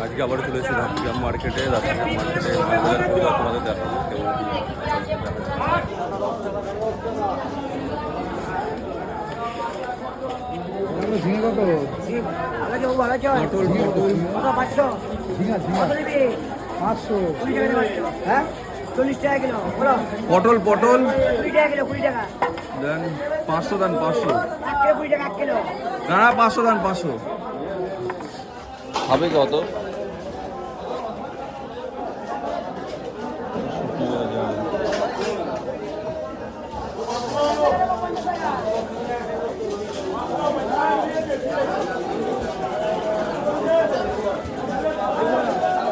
আজকে আবার চলে এসেছি রাত্রিগ্রাম মার্কেটে। রাত্রিগ্রাম মার্কেটে মালবাজার পুজো আপনাদের দেখাবো কেমন পটল পটল দেন 500 দেন 500 না না 500 দেন 500 হবে কত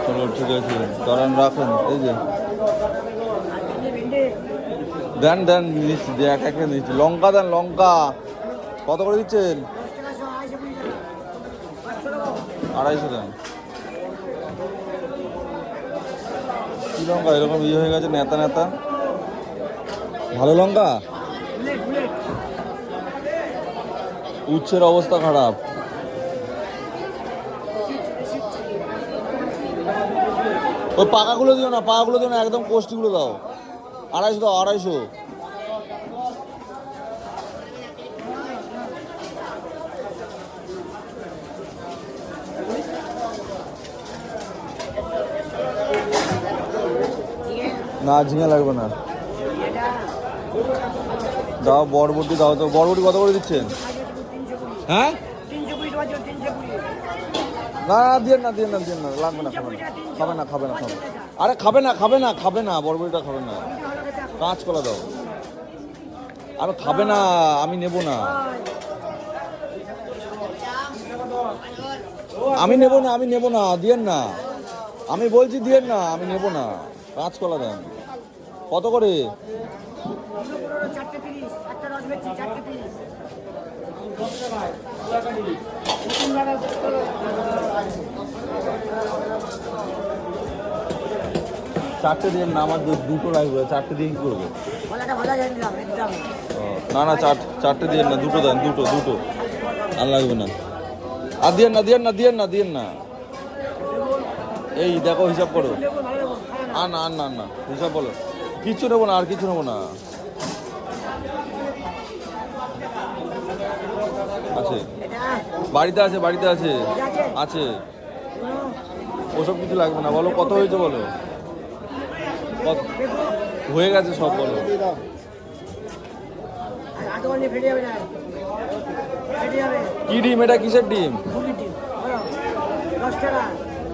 চলো ঠিক আছে কারণ রাখুন এই যে দেন দেন নিচ্ছি এক একটা নিচ্ছি লঙ্কা দেন লঙ্কা কত করে দিচ্ছেন 250 দেন কি লঙ্কা এরকম ইয়ে হয়ে গেছে নেতা নেতা ভালো লঙ্কা উচ্ছের অবস্থা খারাপ ওই পাকাগুলো দিও না পাকাগুলো দিও না একদম কোষ্টিগুলো দাও 250 দাও 250 না ঝিঙে লাগবে না দাও বরবটি দাও তো বরবটি কত করে দিচ্ছেন হ্যাঁ না দিয়ে না দিয়ে না দিয়ে না লাগবে না খাবে না খাবে না খাবে না আরে খাবে না খাবে না খাবে না বরবটিটা খাবে না কাঁচকলা দাও আরে খাবে না আমি নেব না আমি নেব না আমি নেব না দিয়েন না আমি বলছি দিয়েন না আমি নেব না কাঁচকলা দেন কত করে চারটে দিয়ে না আমার দুটো লাগবে চারটে দিয়ে কি করবো না না চারটে দিয়ে না দুটো দেন দুটো দুটো আর লাগবে না আর দিয়েন না দিয়েন না দিয়েন না দিয়েন না এই দেখো হিসাব করো আর না আর না না হিসাব বলো কিচ্ছু নেবো না আর কিছু নেবো না আছে বাড়িতে আছে বাড়িতে আছে আছে ওসব কিছু লাগবে না বলো কত হয়েছে বলো হয়ে গেছে সব বলো কি ডিম এটা কিসের ডিম